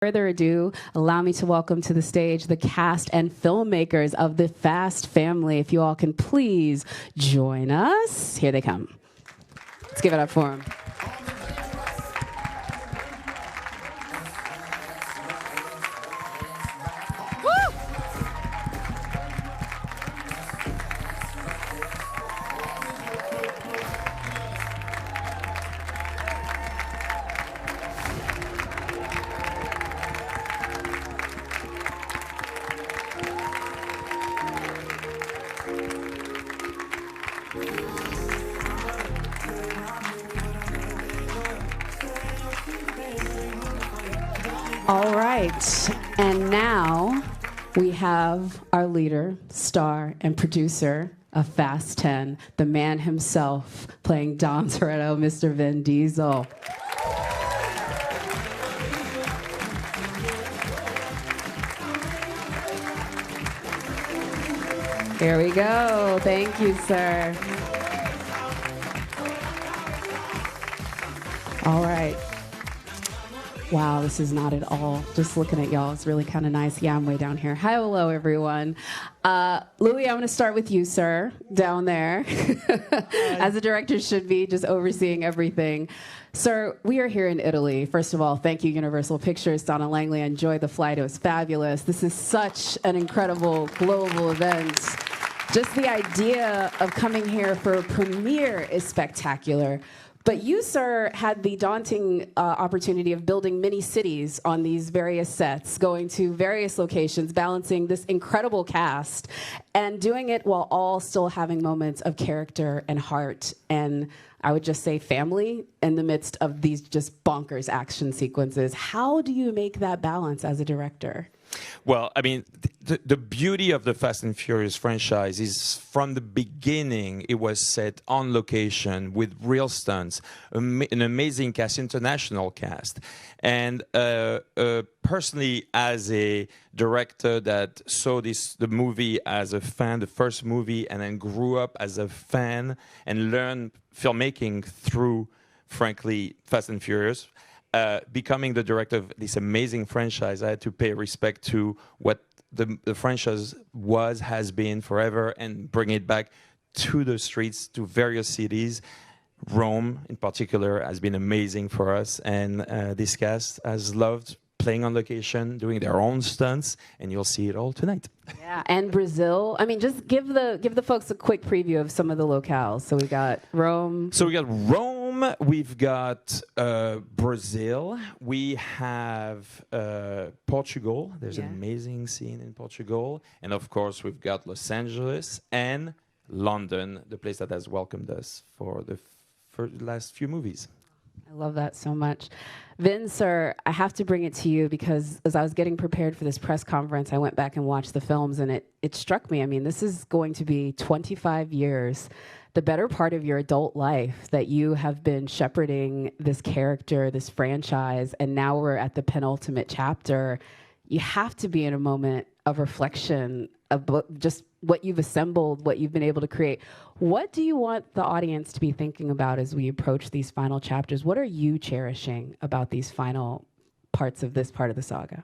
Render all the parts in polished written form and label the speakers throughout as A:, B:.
A: Further ado, allow me to welcome to the stage the cast and filmmakers of the Fast family. If you all can please join us. Here they come. Let's give it up for them. All right, and now we have our leader, star, and producer of Fast 10, the man himself, playing Dom Toretto, Mr. Vin Diesel. Here we go. Thank you, sir. All right. Wow, this is not at all. Just looking at y'all, it's really kind of nice. Yeah, I'm way down here. Hi, hello, everyone. Louis, I'm going to start with you, sir, down there. As a director should be, just overseeing everything. Sir, we are here in Italy. First of all, thank you, Universal Pictures. Donna Langley, I enjoyed the flight. It was fabulous. This is such an incredible global event. Just the idea of coming here for a premiere is spectacular. But you, sir, had the daunting opportunity of building mini cities on these various sets, going to various locations, balancing this incredible cast, and doing it while all still having moments of character and heart and, I would just say, family in the midst of these just bonkers action sequences. How do you make that balance as a director?
B: Well, I mean, the beauty of the Fast and Furious franchise is from the beginning, it was set on location with real stunts, an amazing cast, international cast. And personally, as a director that saw the movie as a fan, the first movie, and then grew up as a fan and learned filmmaking through, frankly, Fast and Furious, becoming the director of this amazing franchise, I had to pay respect to what the franchise has been forever, and bring it back to the streets, to various cities. Rome, in particular, has been amazing for us, and this cast has loved playing on location, doing their own stunts, and you'll see it all tonight.
A: Yeah, and Brazil. I mean, just give the folks a quick preview of some of the locales. So we got Rome.
B: So we got Rome. We've got Brazil. We have Portugal. There's an amazing scene in Portugal. And of course, we've got Los Angeles and London, the place that has welcomed us for the last few movies.
A: I love that so much. Vin, sir, I have to bring it to you because as I was getting prepared for this press conference, I went back and watched the films, and it struck me. I mean, this is going to be 25 years, the better part of your adult life, that you have been shepherding this character, this franchise, and now we're at the penultimate chapter. You have to be in a moment of reflection of just what you've assembled, what you've been able to create. What do you want the audience to be thinking about as we approach these final chapters? What are you cherishing about these final parts of this part of the saga?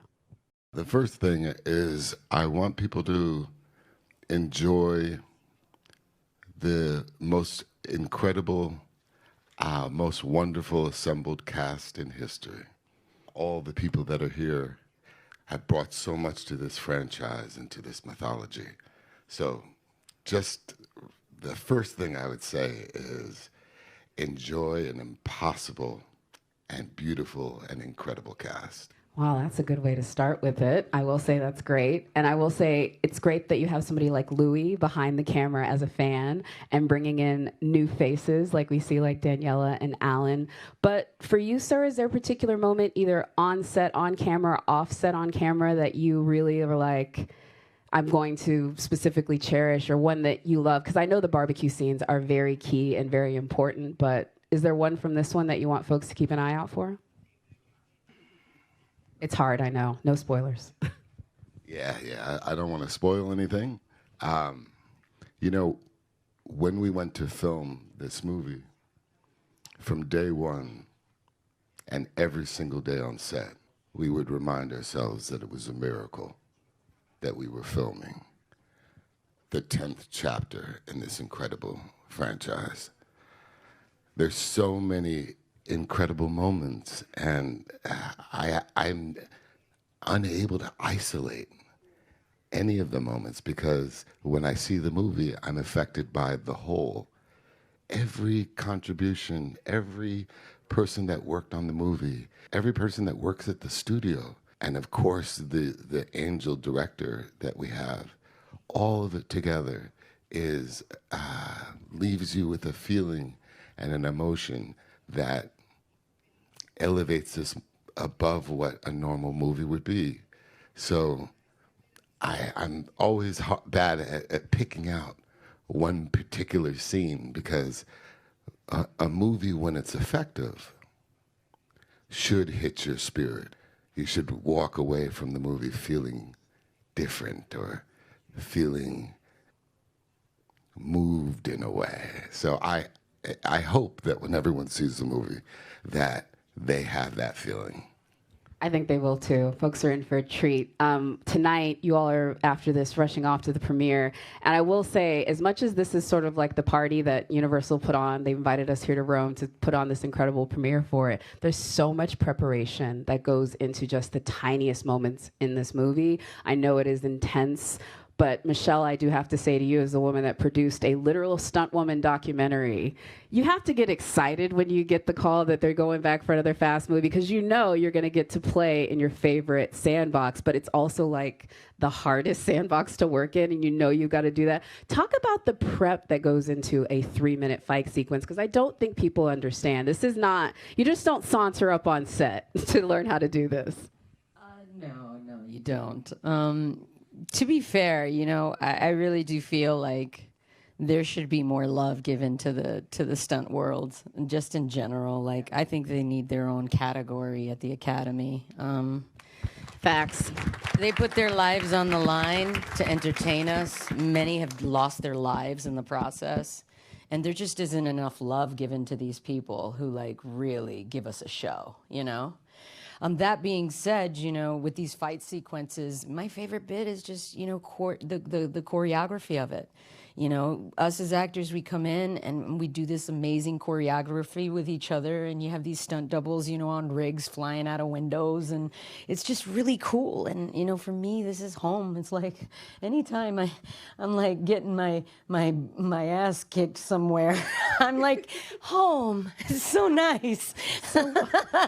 C: The first thing is I want people to enjoy the most incredible, most wonderful assembled cast in history. All the people that are here have brought so much to this franchise and to this mythology. So just the first thing I would say is enjoy an impossible and beautiful and incredible cast.
A: Wow, that's a good way to start with it. I will say that's great. And I will say it's great that you have somebody like Louis behind the camera as a fan and bringing in new faces like we see like Daniela and Alan. But for you, sir, is there a particular moment either on set, on camera, off set, on camera that you really are like, I'm going to specifically cherish, or one that you love? Because I know the barbecue scenes are very key and very important, but is there one from this one that you want folks to keep an eye out for? It's hard, I know. No spoilers.
C: Yeah. I don't want to spoil anything. You know, when we went to film this movie, from day one and every single day on set, we would remind ourselves that it was a miracle that we were filming the 10th chapter in this incredible franchise. There's so many incredible moments, and I'm unable to isolate any of the moments because when I see the movie, I'm affected by the whole. Every contribution, every person that worked on the movie, every person that works at the studio, and of course the angel director that we have, all of it together is leaves you with a feeling and an emotion that elevates us above what a normal movie would be. So I'm always bad at picking out one particular scene because a movie, when it's effective, should hit your spirit. You should walk away from the movie feeling different or feeling moved in a way. So I hope that when everyone sees the movie that they have that feeling.
A: I think they will too. Folks are in for a treat. Tonight, you all are, after this, rushing off to the premiere. And I will say, as much as this is sort of like the party that Universal put on, they invited us here to Rome to put on this incredible premiere for it. There's so much preparation that goes into just the tiniest moments in this movie. I know it is intense. But Michelle, I do have to say to you, as the woman that produced a literal stunt woman documentary, you have to get excited when you get the call that they're going back for another Fast movie because you know you're going to get to play in your favorite sandbox, but it's also like the hardest sandbox to work in, and you know you've got to do that. Talk about the prep that goes into a 3-minute fight sequence because I don't think people understand. This is not, you just don't saunter up on set to learn how to do this.
D: No, you don't. To be fair, you know, I really do feel like there should be more love given to the stunt world, just in general. Like, I think they need their own category at the Academy.
A: Facts.
D: They put their lives on the line to entertain us. Many have lost their lives in the process. And there just isn't enough love given to these people who, like, really give us a show, you know? That being said, you know, with these fight sequences, my favorite bit is just, you know, the choreography of it. You know, us as actors, we come in and we do this amazing choreography with each other, and you have these stunt doubles, you know, on rigs flying out of windows, and it's just really cool. And, you know, for me, this is home. It's like anytime I'm like getting my ass kicked somewhere, I'm like, home. It's so nice. So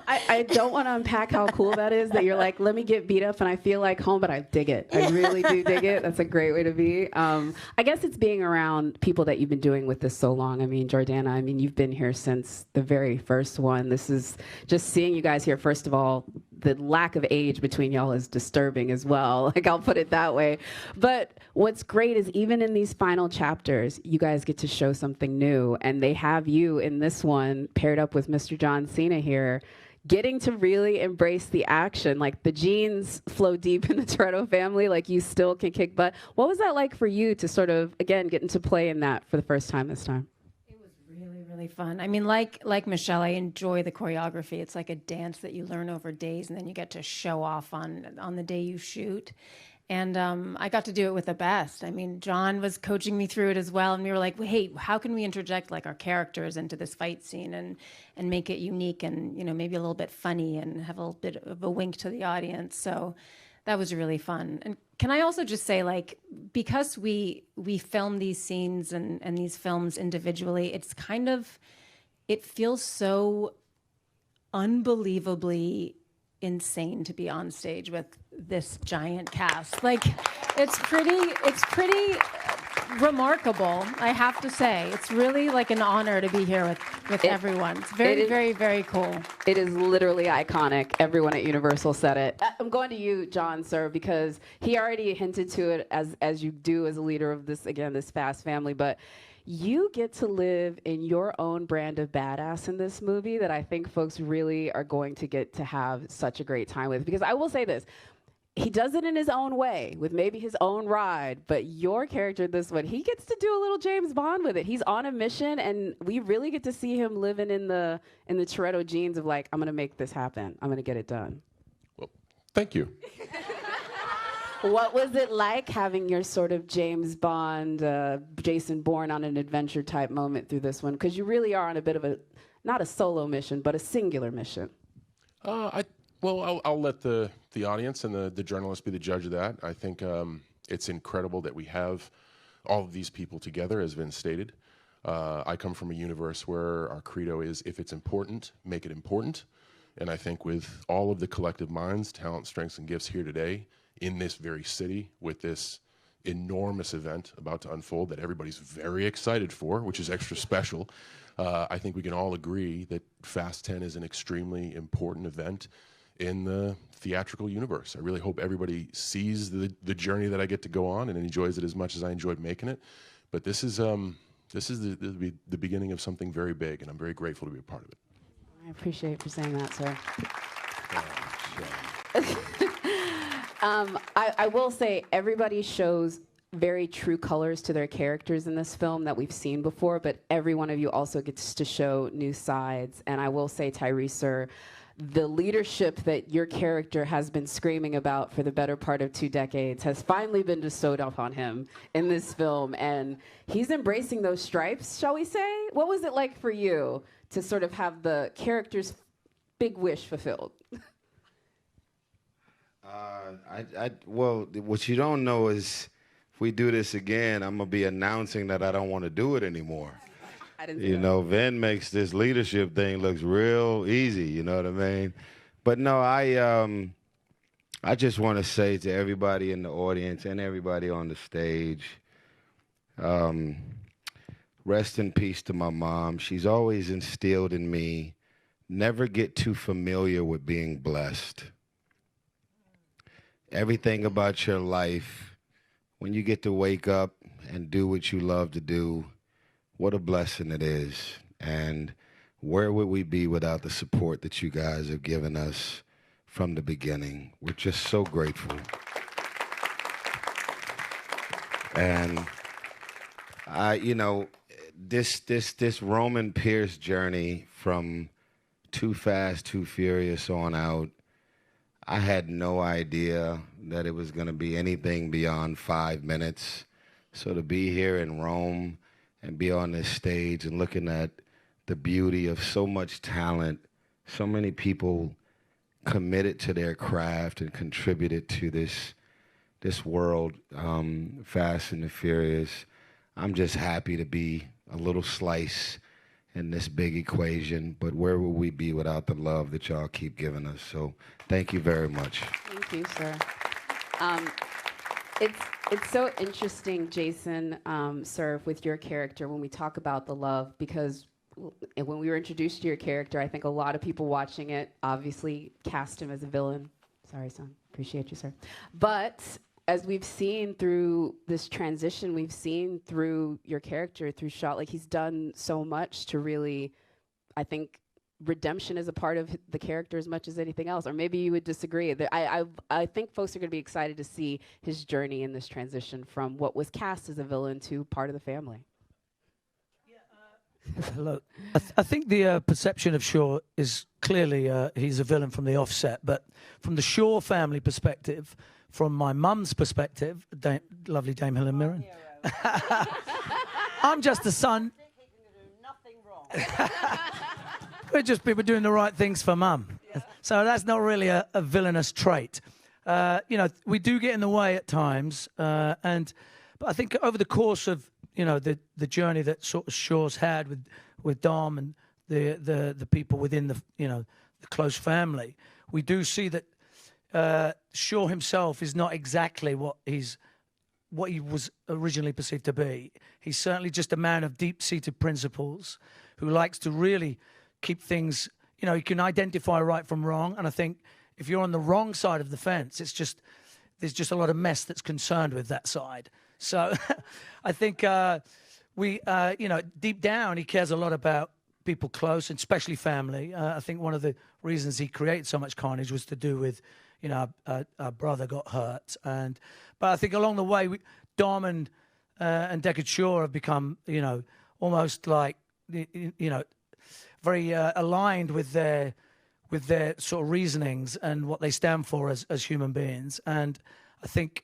A: I don't want to unpack how cool that is, that you're like, let me get beat up and I feel like home, but I dig it. I really do dig it. That's a great way to be. I guess it's being around people that you've been doing with this so long. I mean, Jordana, I mean, you've been here since the very first one. This is just seeing you guys here. First of all, the lack of age between y'all is disturbing as well. Like, I'll put it that way. But what's great is even in these final chapters, you guys get to show something new. And they have you in this one paired up with Mr. John Cena here, getting to really embrace the action. Like, the genes flow deep in the Toretto family. Like, you still can kick butt. What was that like for you to sort of, again, get into play in that for the first time this time?
E: It was really, really fun. I mean, like Michelle, I enjoy the choreography. It's like a dance that you learn over days, and then you get to show off on the day you shoot. And I got to do it with the best. I mean, John was coaching me through it as well, and we were like, well, hey, how can we interject like our characters into this fight scene and make it unique and, you know, maybe a little bit funny and have a little bit of a wink to the audience. So that was really fun. And can I also just say, like, because we film these scenes and these films individually, it's kind of, it feels so unbelievably insane to be on stage with this giant cast. Like, it's pretty remarkable, I have to say. It's really like an honor to be here with everyone. It's very, very cool.
A: It is literally iconic. Everyone at Universal said it. I'm going to you, John, sir, because he already hinted to it as you do as a leader of this, again, this Fast family, but you get to live in your own brand of badass in this movie that I think folks really are going to get to have such a great time with. Because I will say this, he does it in his own way with maybe his own ride, but your character, this one, he gets to do a little James Bond with it. He's on a mission, and we really get to see him living in the Toretto genes of like, I'm going to make this happen. I'm going to get it done.
B: Well,
F: Thank you.
A: What was it like having your sort of James Bond, Jason Bourne on an adventure type moment through this one? Because you really are on a bit of a, not a solo mission, but a singular mission.
F: Well, I'll let the audience and the journalists be the judge of that. I think it's incredible that we have all of these people together, as Vince stated. I come from a universe where our credo is, if it's important, make it important. And I think with all of the collective minds, talent, strengths, and gifts here today, in this very city, with this enormous event about to unfold that everybody's very excited for, which is extra special, I think we can all agree that Fast 10 is an extremely important event in the theatrical universe. I really hope everybody sees the journey that I get to go on and enjoys it as much as I enjoyed making it. But this is the beginning of something very big, and I'm very grateful to be a part of it.
A: I appreciate you for saying that, sir. I will say everybody shows very true colors to their characters in this film that we've seen before, but every one of you also gets to show new sides. And I will say, Tyrese, sir, the leadership that your character has been screaming about for the better part of 2 decades has finally been bestowed upon him in this film. And he's embracing those stripes, shall we say? What was it like for you to sort of have the character's big wish fulfilled?
G: Well, what you don't know is if we do this again, I'm going to be announcing that I don't want to do it anymore.
A: I didn't
G: You know, Vin makes this leadership thing looks real easy, you know what I mean? But no, I just want to say to everybody in the audience and everybody on the stage, rest in peace to my mom. She's always instilled in me, never get too familiar with being blessed. Everything about your life, when you get to wake up and do what you love to do, what a blessing it is. And where would we be without the support that you guys have given us from the beginning? We're just so grateful. And you know, this Roman Pierce journey from Too Fast, Too Furious on out, I had no idea that it was going to be anything beyond 5 minutes. So to be here in Rome and be on this stage and looking at the beauty of so much talent, so many people committed to their craft and contributed to this world, Fast and the Furious. I'm just happy to be a little slice in this big equation, but where would we be without the love that y'all keep giving us? So thank you very much.
A: Thank you, sir. It's so interesting, Jason, sir, with your character when we talk about the love, because when we were introduced to your character, I think a lot of people watching it obviously cast him as a villain. Sorry, son. Appreciate you, sir. But as we've seen through this transition, we've seen through your character, through shot, like he's done so much to really, I think, redemption is a part of the character as much as anything else. Or maybe you would disagree. I think folks are going to be excited to see his journey in this transition from what was cast as a villain to part of the family.
H: Look, I think the perception of Shaw is clearly he's a villain from the offset, but from the Shaw family perspective, from my mum's perspective, lovely Dame Helen Mirren, I'm just a son. We're just people doing the right things for mum. So that's not really a villainous trait. You know, we do get in the way at times, but I think over the course of the journey that sort of Shaw's had with Dom and the people within the the close family, we do see that Shaw himself is not exactly what he was originally perceived to be. He's certainly just a man of deep-seated principles who likes to really keep things, he can identify right from wrong. And I think if you're on the wrong side of the fence, there's just a lot of mess that's concerned with that side. So I think deep down, he cares a lot about people close, and especially family. I think one of the reasons he created so much carnage was to do with, our brother got hurt. But I think along the way, Dom and Deckard Shaw have become, almost like, very aligned with their with their sort of reasonings and what they stand for as human beings. And I think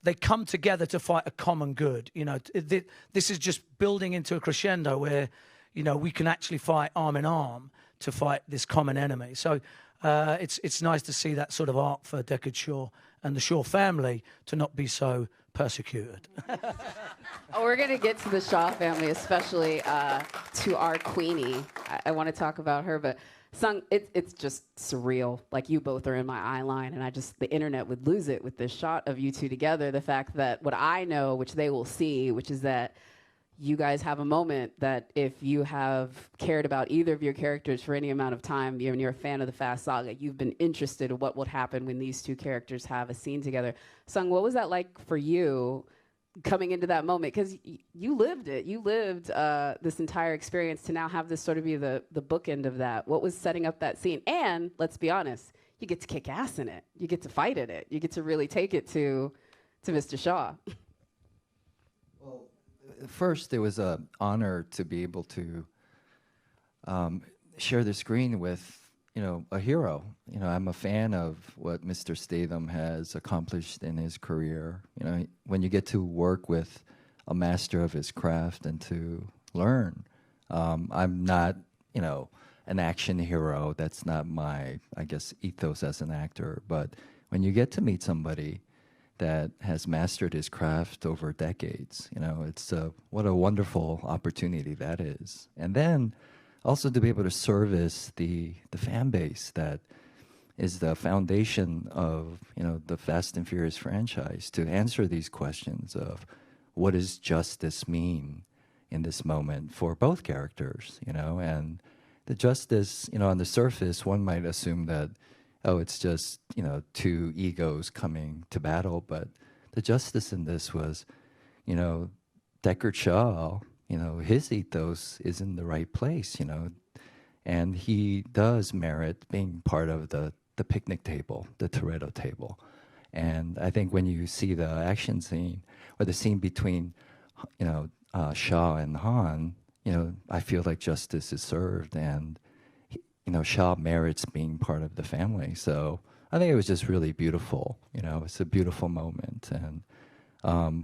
H: they come together to fight a common good. You know, this is just building into a crescendo where, you know, we can actually fight arm in arm to fight this common enemy. So it's nice to see that sort of arc for Deckard Shaw and the Shaw family to not be so persecuted.
A: Oh, we're going to get to the Shaw family, especially to our Queenie. I want to talk about her, but Sung, it's just surreal. Like, you both are in my eye line, and the internet would lose it with this shot of you two together. The fact that what I know, which they will see, which is that you guys have a moment that if you have cared about either of your characters for any amount of time, you're a fan of the Fast Saga, you've been interested in what would happen when these two characters have a scene together. Sung, what was that like for you coming into that moment? Because you lived it. You lived this entire experience to now have this sort of be the bookend of that. What was setting up that scene? And let's be honest, you get to kick ass in it. You get to fight in it. You get to really take it to Mr. Shaw.
I: Well, first, it was an honor to be able to share the screen with, you know, a hero. You know, I'm a fan of what Mr. Statham has accomplished in his career. You know, when you get to work with a master of his craft and to learn. I'm not, you know, an action hero. That's not my, I guess, ethos as an actor. But when you get to meet somebody that has mastered his craft over decades, you know, it's what a wonderful opportunity that is. And then also to be able to service the fan base that is the foundation of, you know, the Fast and Furious franchise, to answer these questions of what does justice mean in this moment for both characters, you know. And the justice, you know, on the surface, one might assume that, oh, it's just, you know, two egos coming to battle, but the justice in this was, you know, Deckard Shaw, you know, his ethos is in the right place, you know, and he does merit being part of the picnic table, the Toretto table. And I think when you see the action scene, or the scene between, you know, Shaw and Han, you know, I feel like justice is served, and, you know, Shaw merits being part of the family. So I think it was just really beautiful, you know, it's a beautiful moment. And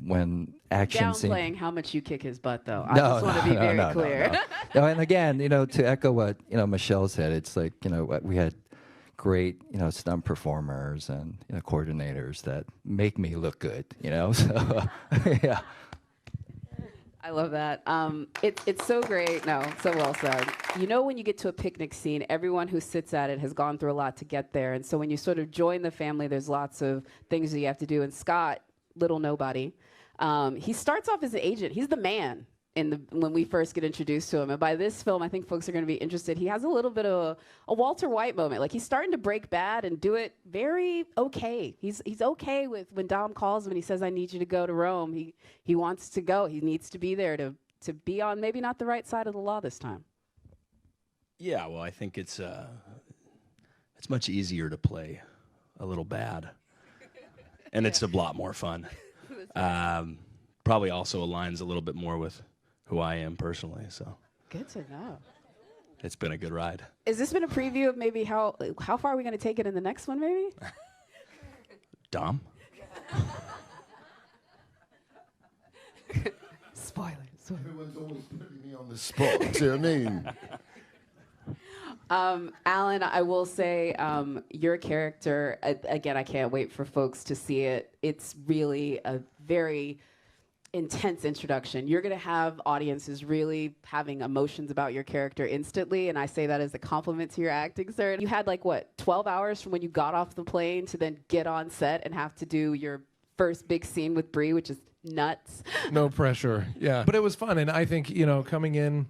I: when action scene...
A: Downplaying how much you kick his butt, though. I just want to be very clear.
I: No, and again, you know, to echo what, you know, Michelle said, it's like, you know, we had great, you know, stunt performers and, you know, coordinators that make me look good, you know, so, yeah.
A: I love that. It's so great. No, so well said. You know, when you get to a picnic scene, everyone who sits at it has gone through a lot to get there. And so when you sort of join the family, there's lots of things that you have to do. And Scott, little nobody, he starts off as an agent. He's the man when we first get introduced to him. And by this film, I think folks are going to be interested. He has a little bit of a Walter White moment. Like, he's starting to break bad and do it very okay. He's okay with when Dom calls him and he says, I need you to go to Rome. He wants to go. He needs to be there to be on maybe not the right side of the law this time.
J: Yeah, well, I think it's much easier to play a little bad. And it's a lot more fun. Probably also aligns a little bit more with who I am personally, so.
A: Good to know.
J: It's been a good ride.
A: Has this been a preview of maybe how far are we going to take it in the next one, maybe?
J: Dom?
A: Spoilers.
C: Everyone's always putting me on the spot, do you know what I mean?
A: Alan, I will say your character, again, I can't wait for folks to see it. It's really a very intense introduction. You're going to have audiences really having emotions about your character instantly, and I say that as a compliment to your acting, sir. You had, like, what, 12 hours from when you got off the plane to then get on set and have to do your first big scene with Brie, which is nuts.
K: No pressure, yeah. But it was fun, and I think, you know, coming in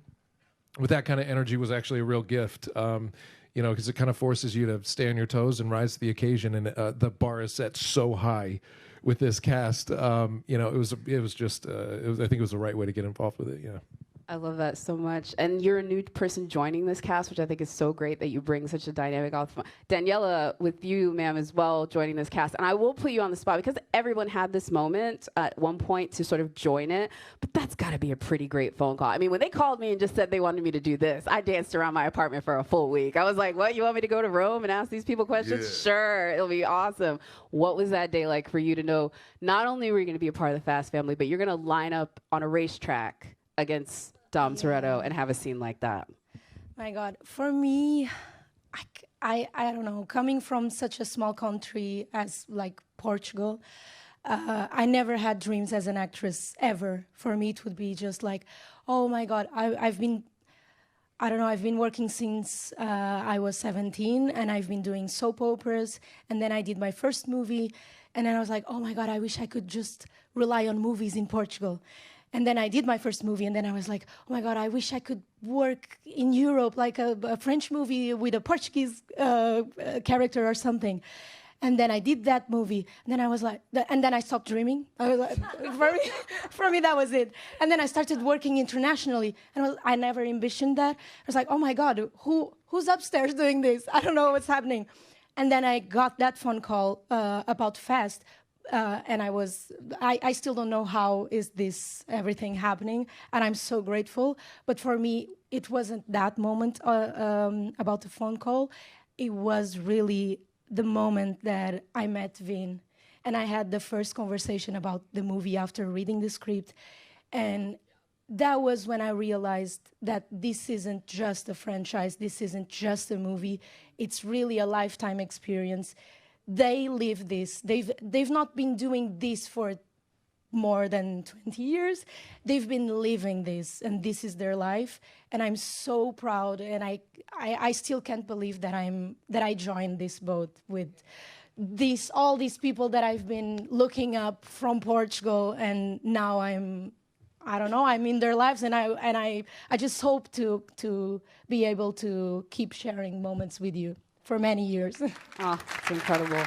K: with that kind of energy was actually a real gift, you know, because it kind of forces you to stay on your toes and rise to the occasion, and the bar is set so high with this cast. You know, it was just, I think it was the right way to get involved with it, yeah.
A: I love that so much. And you're a new person joining this cast, which I think is so great that you bring such a dynamic off. Daniela, with you, ma'am, as well, joining this cast. And I will put you on the spot because everyone had this moment at one point to sort of join it. But that's got to be a pretty great phone call. I mean, when they called me and just said they wanted me to do this, I danced around my apartment for a full week. I was like, what, you want me to go to Rome and ask these people questions?
C: Yeah.
A: Sure, it'll be awesome. What was that day like for you to know not only were you going to be a part of the Fast family, but you're going to line up on a racetrack against Dom Toretto and have a scene like that?
L: My God, for me, I don't know. Coming from such a small country as like Portugal, I never had dreams as an actress ever. For me, it would be just like, oh my God, I've been working since I was 17, and I've been doing soap operas, and then I did my first movie, and then I was like, oh my God, I wish I could just rely on movies in Portugal. And then I did my first movie, and then I was like, oh my God, I wish I could work in Europe, like a French movie with a Portuguese character or something. And then I did that movie, and then I was like, and then I stopped dreaming. I was like, for me, that was it. And then I started working internationally, and I never envisioned that. I was like, oh my God, who's upstairs doing this? I don't know what's happening. And then I got that phone call about Fast. And I still don't know how is this everything happening, and I'm so grateful. But for me, it wasn't that moment about the phone call. It was really the moment that I met Vin, and I had the first conversation about the movie after reading the script, and that was when I realized that this isn't just a franchise, this isn't just a movie, it's really a lifetime experience. They live this. They've not been doing this for more than 20 years. They've been living this, and this is their life. And I'm so proud, and I still can't believe that I joined this boat with all these people that I've been looking up from Portugal, and now I'm in their lives, and I just hope to be able to keep sharing moments with you for many years.
A: Oh, it's incredible.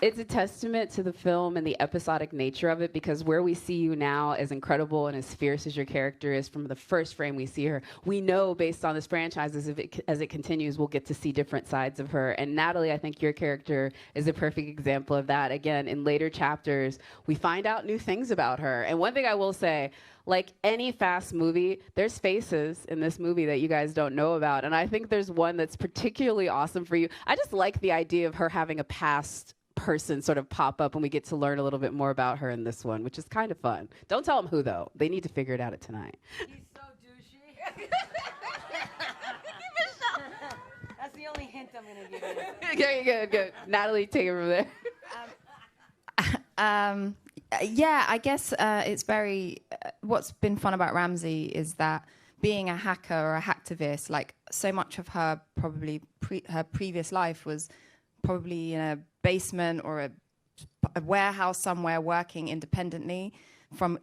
A: It's a testament to the film and the episodic nature of it, because where we see you now, as incredible and as fierce as your character is from the first frame we see her, we know based on this franchise as it continues, we'll get to see different sides of her. And Natalie, I think your character is a perfect example of that. Again, in later chapters, we find out new things about her. And one thing I will say, like any Fast movie, there's faces in this movie that you guys don't know about. And I think there's one that's particularly awesome for you. I just like the idea of her having a past person sort of pop up, and we get to learn a little bit more about her in this one, which is kind of fun. Don't tell them who, though. They need to figure it out tonight.
L: He's so douchey. That's the only hint I'm going to give you.
A: Okay, good. Natalie, take it from there.
M: Yeah, I guess it's very... what's been fun about Ramsey is that being a hacker or a hacktivist, like so much of her probably her previous life was probably in a basement or a warehouse somewhere working independently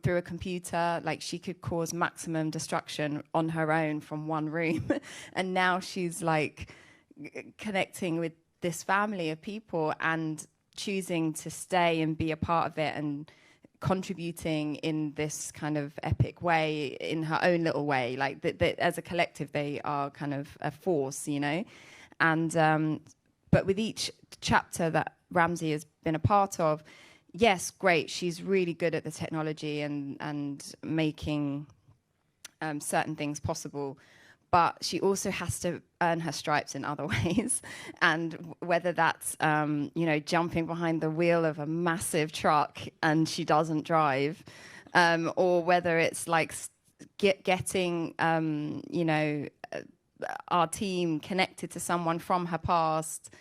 M: through a computer. Like she could cause maximum destruction on her own from one room. And now she's like connecting with this family of people and choosing to stay and be a part of it and contributing in this kind of epic way in her own little way. Like as a collective, they are kind of a force, you know? And but with each chapter that Ramsey has been a part of, yes, great, she's really good at the technology and making certain things possible, but she also has to earn her stripes in other ways. And whether that's, jumping behind the wheel of a massive truck and she doesn't drive, or whether it's like getting, our team connected to someone from her past.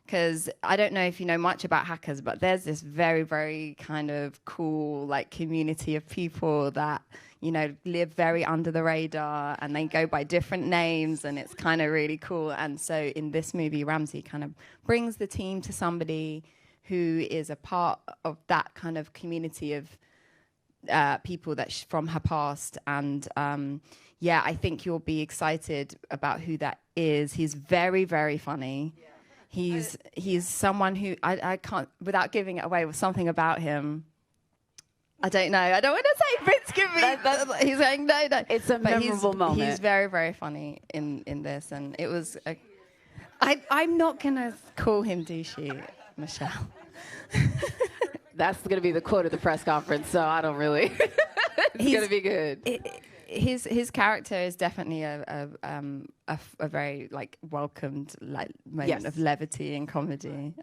M: Because I don't know if you know much about hackers, but there's this very, very kind of cool like community of people that, you know, live very under the radar and they go by different names, and it's kind of really cool. And so in this movie, Ramsey kind of brings the team to somebody who is a part of that kind of community of people that from her past. And yeah, I think you'll be excited about who that is. He's very, very funny. Yeah. He's someone who I can't, without giving it away, with something about him. I don't know. I don't want to say Vince give me. He's going, no.
A: It's a memorable moment.
M: He's very, very funny in this. And it was... I'm not going to call him douchey, Michelle.
A: That's going to be the quote of the press conference, so I don't really... It's going to be good.
M: His character is definitely a very like welcomed moment of levity and comedy.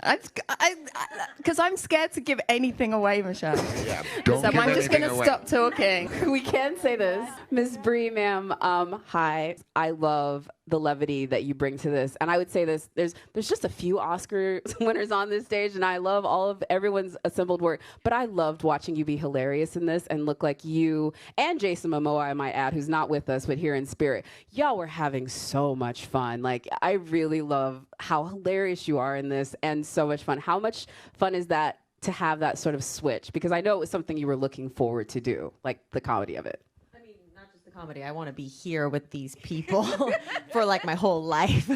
M: Because I'm scared to give anything away, Michelle.
C: Yeah, don't give
M: I'm just going to
C: away.
M: stop talking.
A: We can say this. Miss Brie, ma'am, hi. I love the levity that you bring to this. And I would say this, there's just a few Oscar winners on this stage, and I love all of everyone's assembled work. But I loved watching you be hilarious in this and look like you and Jason Momoa, I might add, who's not with us, but here in spirit. Y'all were having so much fun. Like, I really love how hilarious you are in this and so much fun. How much fun is that to have that sort of switch? Because I know it was something you were looking forward to do, like the comedy of it.
N: Comedy. I want to be here with these people for like my whole life.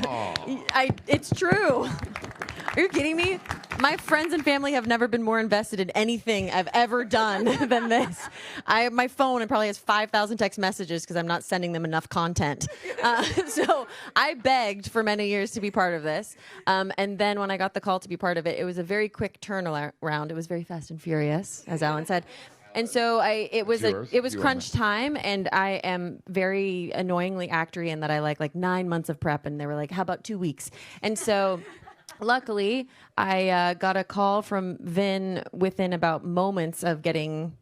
N: It's true. Are you kidding me? My friends and family have never been more invested in anything I've ever done than this. My phone probably has 5,000 text messages because I'm not sending them enough content. So I begged for many years to be part of this. And then when I got the call to be part of it, it was a very quick turnaround. It was very fast and furious, as Alan said. And so it was crunch time, and I am very annoyingly actory in that I like 9 months of prep, and they were like, how about 2 weeks? And so luckily I got a call from Vin within about moments of getting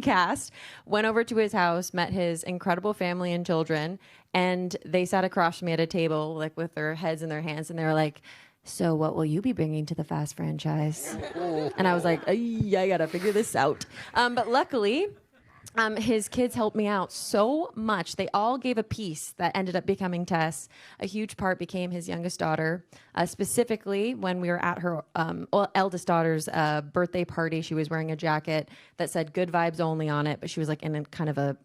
N: cast, went over to his house, met his incredible family and children, and they sat across from me at a table like with their heads in their hands, and they were like, so what will you be bringing to the Fast franchise? And I was like, I gotta figure this out. But luckily, his kids helped me out so much. They all gave a piece that ended up becoming Tess. A huge part became his youngest daughter. Specifically, when we were at her eldest daughter's birthday party, she was wearing a jacket that said "Good Vibes Only" on it, but she was like in a kind of a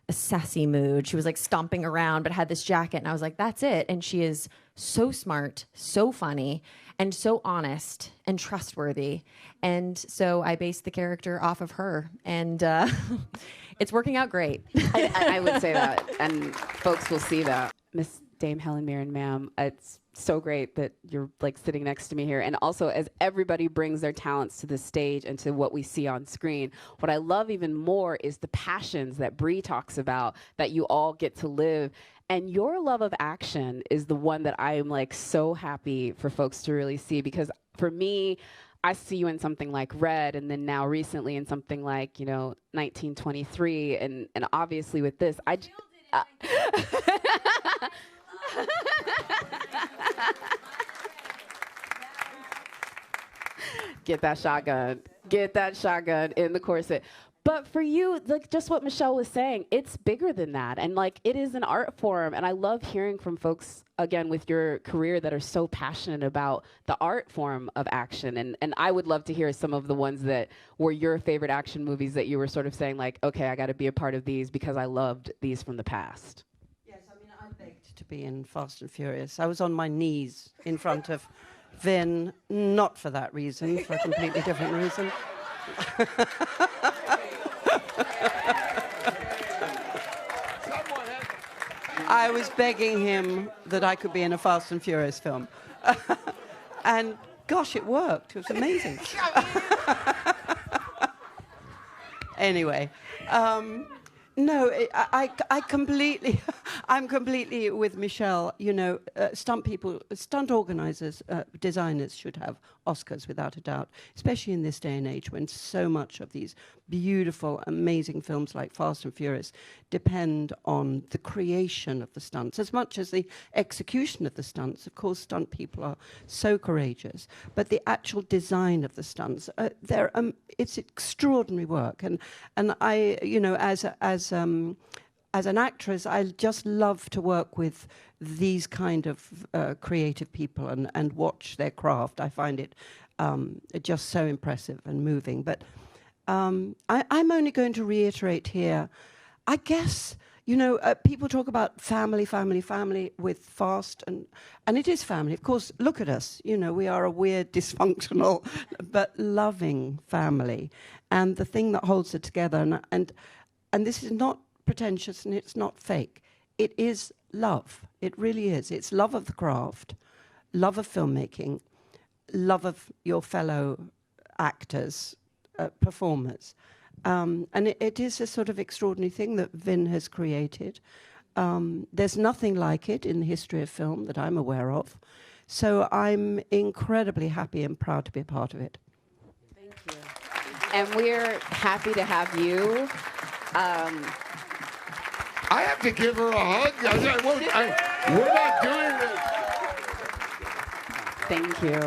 N: sassy mood. She was like stomping around, but had this jacket, and I was like, that's it. And she is so smart, so funny, and so honest and trustworthy. And so I based the character off of her, and it's working out great.
A: I would say that, and folks will see that. Miss Dame Helen Mirren, ma'am, it's so great that you're like sitting next to me here. And also, as everybody brings their talents to the stage and to what we see on screen, what I love even more is the passions that Brie talks about that you all get to live. And your love of action is the one that I am like so happy for folks to really see, because for me, I see you in something like Red, and then now recently in something like, 1923, and obviously with this, Get that shotgun in the corset. But for you, like just what Michelle was saying, it's bigger than that. And like it is an art form. And I love hearing from folks, again, with your career that are so passionate about the art form of action. And I would love to hear some of the ones that were your favorite action movies that you were sort of saying like, okay, I got to be a part of these because I loved these from the past.
O: Yes, I mean, I begged to be in Fast and Furious. I was on my knees in front of Vin, not for that reason, for a completely different reason. I was begging him that I could be in a Fast and Furious film. And gosh, it worked. It was amazing. Anyway, no, I completely, I'm completely with Michelle. Stunt organizers, designers should have Oscars without a doubt, especially in this day and age when so much of these beautiful, amazing films like Fast and Furious depend on the creation of the stunts as much as the execution of the stunts. Of course, stunt people are so courageous, but the actual design of the stunts, it's extraordinary work. And I, as an actress, I just love to work with these kind of creative people and watch their craft. I find it just so impressive and moving. But I'm only going to reiterate here, I guess, people talk about family with Fast, and it is family. Of course, look at us. We are a weird, dysfunctional, but loving family. and the thing that holds it together. And this is not pretentious and it's not fake. It is love. It really is. It's love of the craft, love of filmmaking, love of your fellow actors, performers. And it is a sort of extraordinary thing that Vin has created. There's nothing like it in the history of film that I'm aware of. So I'm incredibly happy and proud to be a part of it.
A: Thank you. And we're happy to have you.
C: I have to give her a hug. We're not doing this.
A: Thank you.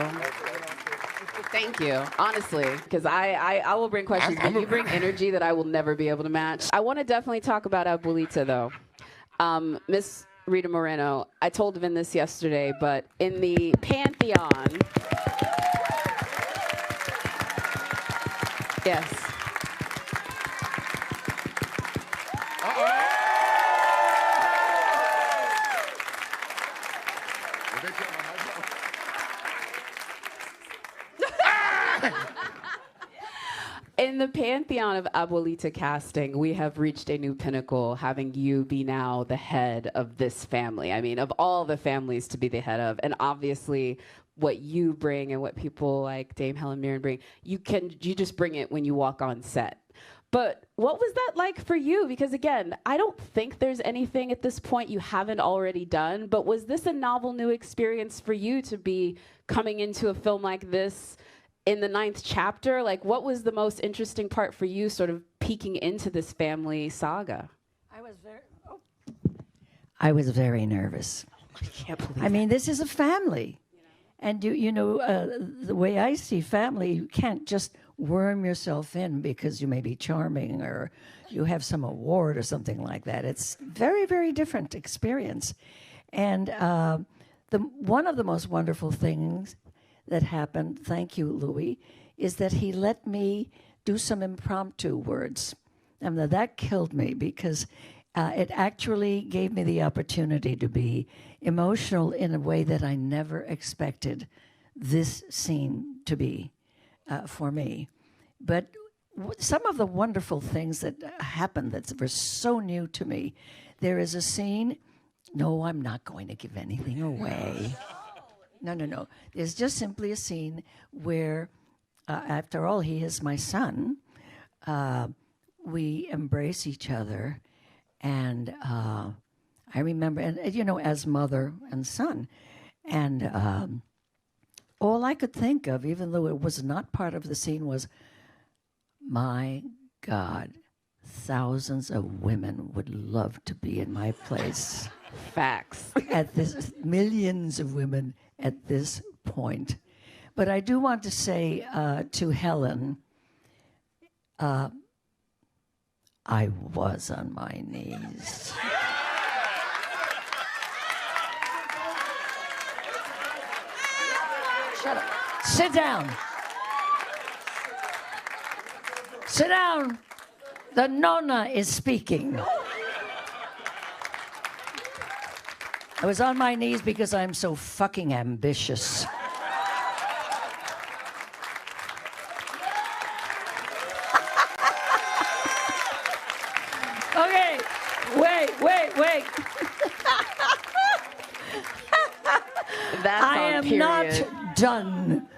A: Thank you, honestly, because I will bring questions, but you bring energy that I will never be able to match. I want to definitely talk about Abuelita, though. Miss Rita Moreno, I told Vin this yesterday, but in the pantheon, yes. In the pantheon of Abuelita casting, we have reached a new pinnacle, having you be now the head of this family. I mean, of all the families to be the head of, and obviously what you bring and what people like Dame Helen Mirren bring, you just bring it when you walk on set. But what was that like for you? Because again, I don't think there's anything at this point you haven't already done, but was this a novel new experience for you to be coming into a film like this in the 9th chapter? Like, what was the most interesting part for you sort of peeking into this family saga?
P: I was very nervous.
A: I can't believe
P: I mean, this is a family. And the way I see family, you can't just worm yourself in because you may be charming or you have some award or something like that. It's very, very different experience. And one of the most wonderful things that happened, thank you, Louis, is that he let me do some impromptu words. And that killed me because it actually gave me the opportunity to be emotional in a way that I never expected this scene to be for me. But some of the wonderful things that happened that were so new to me, there is a scene, no, I'm not going to give anything away. No. There's just simply a scene where, after all, he is my son. We embrace each other. And I remember, and as mother and son. And all I could think of, even though it was not part of the scene, was, my God, thousands of women would love to be in my place.
A: Facts.
P: Millions of women at this point. But I do want to say to Helen, I was on my knees. Shut up. Sit down. Sit down. The Nonna is speaking. I was on my knees because I'm so fucking ambitious. Okay, wait.
A: That's
P: I am
A: period.
P: not done.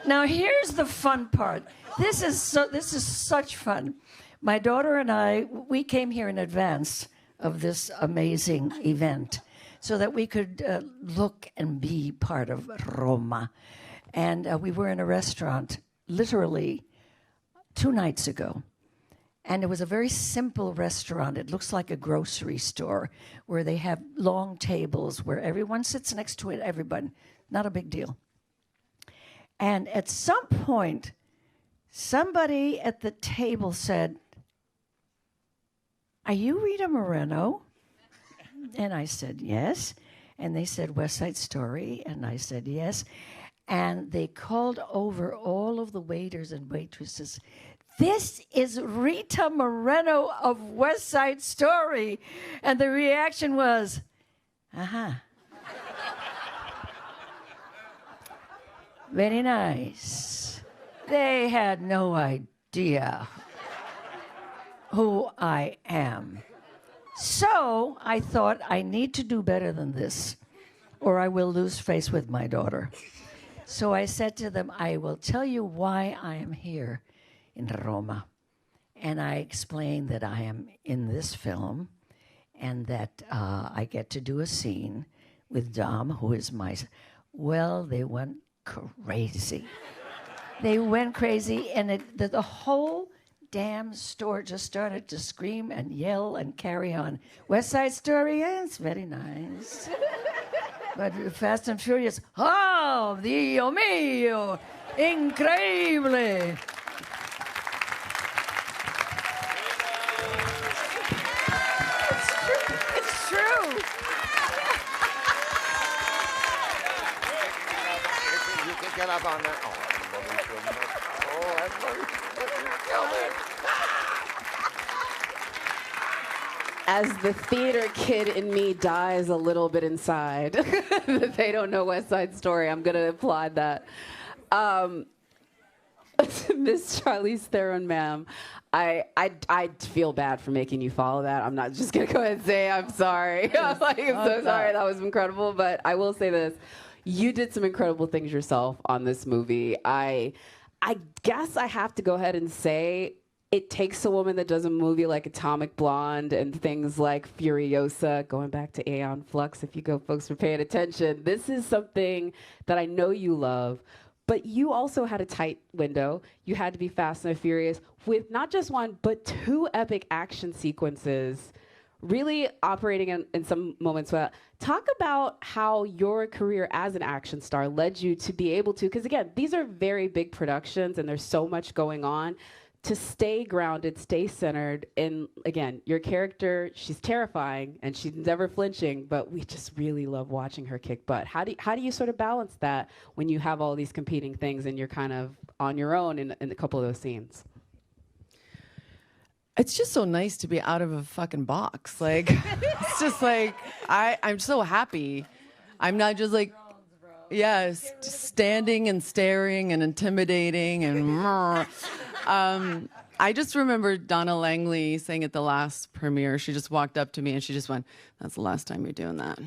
P: Now here's the fun part. This is such fun. My daughter and I, we came here in advance of this amazing event so that we could look and be part of Roma. And we were in a restaurant literally 2 nights ago. And it was a very simple restaurant. It looks like a grocery store where they have long tables where everyone sits next to it, everybody. Not a big deal. And at some point, somebody at the table said, "Are you Rita Moreno?" And I said, "Yes." And they said, "West Side Story?" And I said, "Yes." And they called over all of the waiters and waitresses. "This is Rita Moreno of West Side Story." And the reaction was, "Uh-huh. Very nice." They had no idea who I am. So I thought I need to do better than this, or I will lose face with my daughter. So I said to them, I will tell you why I am here in Roma. And I explained that I am in this film and that I get to do a scene with Dom, who is my... Well, they went crazy. They went crazy, and the whole damn store just started to scream and yell and carry on. West Side Story, yeah, it's very nice. But Fast and Furious, oh, Dio mío, increíble.
N: It's true.
G: You can get up on that.
A: As the theater kid in me dies a little bit inside, that they don't know West Side Story, I'm going to applaud that. Miss Charlize Theron, ma'am, I feel bad for making you follow that. I'm not just going to go ahead and say I'm sorry. I'm so sorry. That was incredible. But I will say this. You did some incredible things yourself on this movie. I guess I have to go ahead and say it takes a woman that does a movie like Atomic Blonde and things like Furiosa, going back to Aeon Flux, if you folks were paying attention. This is something that I know you love, but you also had a tight window. You had to be Fast and Furious with not just one, but 2 epic action sequences, really operating in some moments. Talk about how your career as an action star led you to be able to, because again, these are very big productions and there's so much going on, to stay grounded, stay centered. And again, your character, she's terrifying and she's never flinching, but we just really love watching her kick butt. How do you sort of balance that when you have all these competing things and you're kind of on your own in a couple of those scenes?
Q: It's just so nice to be out of a fucking box. Like, it's just like, I'm so happy. I'm not just like, yes, just standing and staring and intimidating and I just remember Donna Langley saying at the last premiere, she just walked up to me and she just went, "That's the last time you're doing that.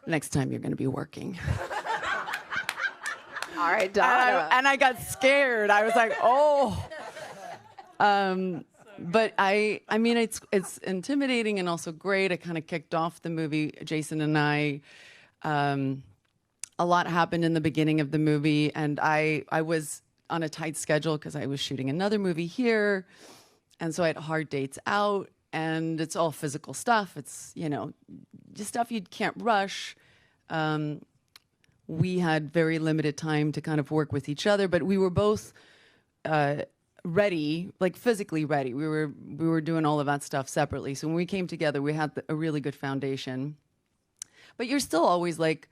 Q: Next time you're going to be working."
A: All right, Donna.
Q: And I got scared. I was like, oh. But I mean, it's intimidating and also great. I kind of kicked off the movie, Jason and I. A lot happened in the beginning of the movie, and I was on a tight schedule because I was shooting another movie here, and so I had hard dates out, and it's all physical stuff. It's, you know, just stuff you can't rush. We had very limited time to kind of work with each other, but we were both ready, like physically ready. We were doing all of that stuff separately. So when we came together, we had a really good foundation. But you're still always like,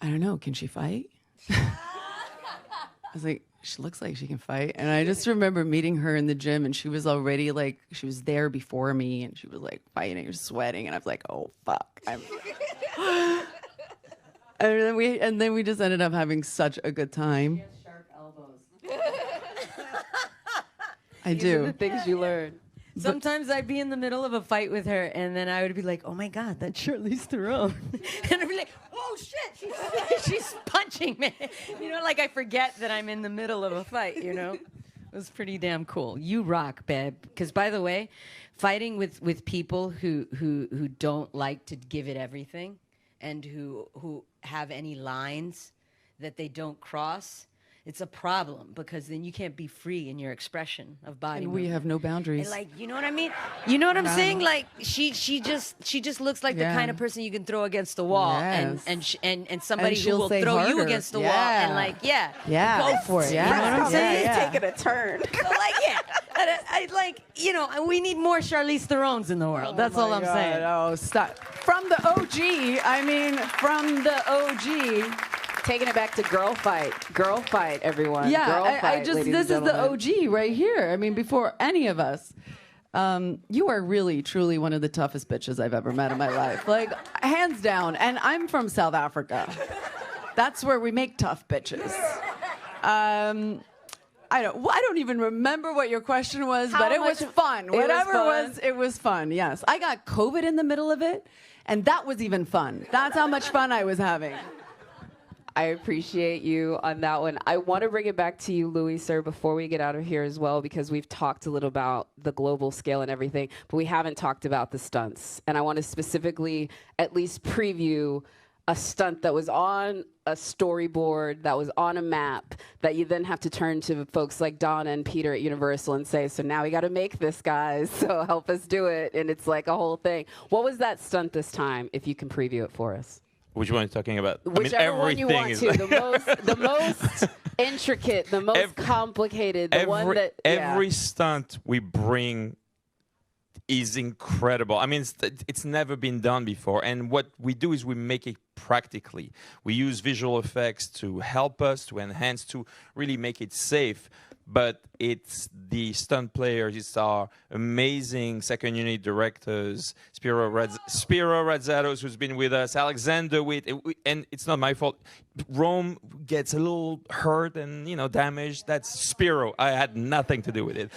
Q: I don't know, can she fight? I was like, she looks like she can fight. And I just remember meeting her in the gym, and she was already like, she was there before me, and she was like fighting or sweating, and I was like, oh fuck. And then we just ended up having such a good time.
A: She has sharp elbows.
Q: I
A: These
Q: do.
A: are the things you learn.
D: Sometimes I'd be in the middle of a fight with her, and then I would be like, "Oh my God, that's Charlize Theron," and I'd be like, "Oh shit, she's punching me." You know, like I forget that I'm in the middle of a fight. You know, it was pretty damn cool. You rock, babe. Because by the way, fighting with people who don't like to give it everything, and who have any lines that they don't cross. It's a problem, because then you can't be free in your expression of body.
Q: And we have no boundaries.
D: And like, you know what I mean? You know what I'm saying? Like she just looks like the kind of person you can throw against the wall,
Q: Yes.
D: and somebody who
Q: she'll
D: will
Q: say
D: throw you
Q: harder.
D: against the wall,
Q: Yeah.
D: and like,
Q: Yeah.
D: go for it.
Q: Yeah.
D: You know what I'm saying?
Q: Yeah.
A: Taking a turn.
D: So like, I like, you know, we need more Charlize Therons in the world. That's all I'm saying.
Q: Oh, stop. From the OG, I mean, from the OG.
A: Taking it back to girl fight, everyone.
Q: Yeah,
A: girl
Q: I
A: fight,
Q: just,
A: ladies
Q: this
A: and
Q: is the
A: gentlemen.
Q: OG right here. I mean, before any of us. You are really, truly one of the toughest bitches I've ever met in my life. Like, hands down. And I'm from South Africa. That's where we make tough bitches. I don't even remember what your question was, but it was fun. Whatever it was, it was fun. Yes, I got COVID in the middle of it, and that was even fun. That's how much fun I was having.
A: I appreciate you on that one. I want to bring it back to you, Louis, sir, before we get out of here as well, because we've talked a little about the global scale and everything, but we haven't talked about the stunts. And I want to specifically at least preview a stunt that was on a storyboard, that was on a map, that you then have to turn to folks like Donna and Peter at Universal and say, so now we got to make this, guys, so help us do it. And it's like a whole thing. What was that stunt this time, if you can preview it for us?
B: Which one are you talking about?
A: Whichever one you want to. The most intricate, the most complicated, the one that...
B: Every stunt we bring is incredible. I mean, it's never been done before. And what we do is we make it practically. We use visual effects to help us, to enhance, to really make it safe. But it's the stunt players, it's our amazing second unit directors, Spiro Radzatos, who's been with us, Alexander Witt, and it's not my fault. Rome gets a little hurt and, damaged. That's Spiro. I had nothing to do with it.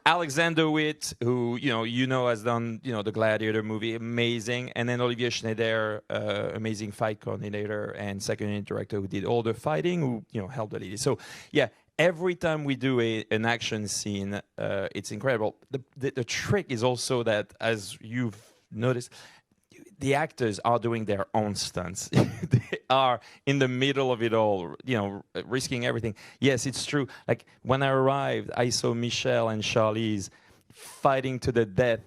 B: Alexander Witt, who has done the Gladiator movie, amazing, and then Olivier Schneider, amazing fight coordinator and second unit director who did all the fighting, who helped the lady. So yeah, every time we do an action scene, it's incredible. The trick is also that, as you've noticed, the actors are doing their own stunts. They are in the middle of it all, risking everything. Yes, it's true. Like when I arrived, I saw Michelle and Charlize fighting to the death.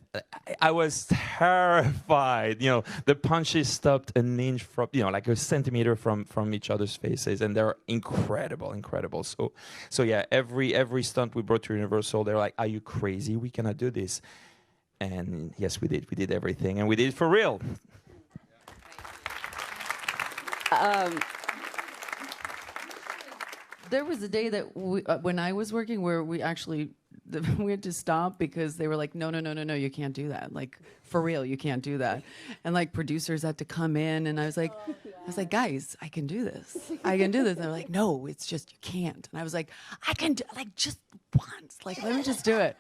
B: I was terrified. The punches stopped an inch from, like a centimeter from each other's faces, and they're incredible. So yeah, every stunt we brought to Universal, they're like, "Are you crazy? We cannot do this." And yes, we did. We did everything, and we did it for real.
Q: There was a day that when I was working where we actually we had to stop because they were like, no, you can't do that. Like, for real, you can't do that. And like producers had to come in, and I was like, guys, I can do this. I can do this. And they're like, no, it's just you can't. And I was like, I can do, like, just once. Like, let me just do it.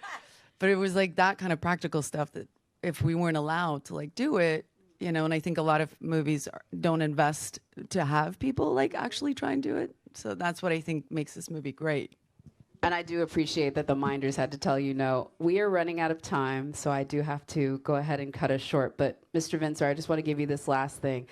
Q: But it was like that kind of practical stuff that if we weren't allowed to like do it, and I think a lot of movies don't invest to have people like actually try and do it. So that's what I think makes this movie great.
A: And I do appreciate that the Minders had to tell you no. We are running out of time, so I do have to go ahead and cut us short. But Mr. Vincer, I just want to give you this last thing.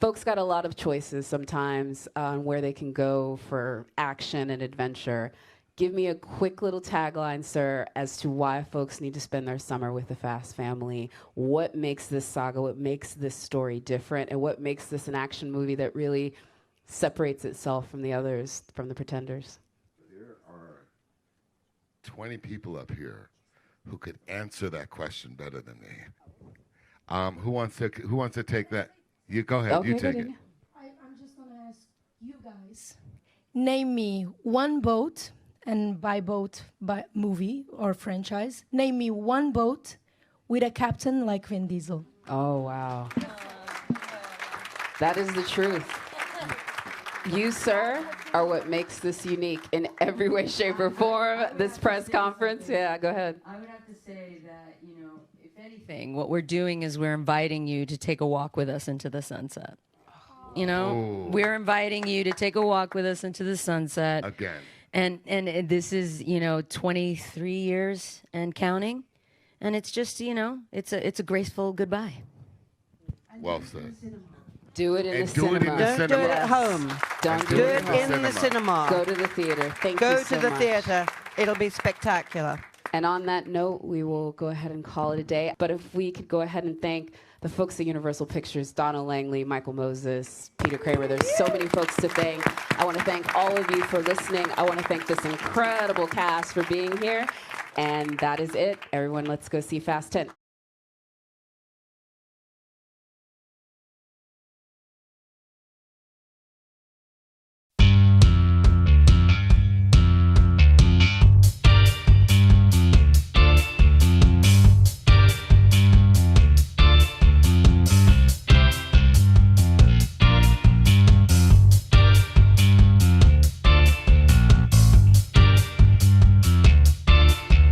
A: Folks got a lot of choices sometimes on where they can go for action and adventure. Give me a quick little tagline, sir, as to why folks need to spend their summer with the Fast family. What makes this saga, what makes this story different, and what makes this an action movie that really separates itself from the others, from the pretenders?
C: There are 20 people up here who could answer that question better than me. Who wants to take that? You go ahead. Okay, you take it.
L: I'm just going to ask you guys. Name me one boat. And by boat, by movie or franchise, name me one boat with a captain like Vin Diesel.
A: Oh, wow. That is the truth. You, sir, are what makes this unique in every way, shape, or form. This press conference. Yeah, go ahead.
D: I would have to say that, if anything, what we're doing is we're inviting you to take a walk with us into the sunset. We're inviting you to take a walk with us into the sunset.
C: Again.
D: And this is 23 years and counting, and it's just it's a graceful goodbye.
C: Well said.
A: Do it in the cinema.
O: Don't do it at home.
A: Don't
O: do it in the cinema.
A: Go to the theater. Thank you so much.
O: Go to the theater. It'll be spectacular.
A: And on that note, we will go ahead and call it a day. But if we could go ahead and thank the folks at Universal Pictures, Donna Langley, Michael Moses, Peter Kramer. There's so many folks to thank. I want to thank all of you for listening. I want to thank this incredible cast for being here. And that is it. Everyone, let's go see Fast 10.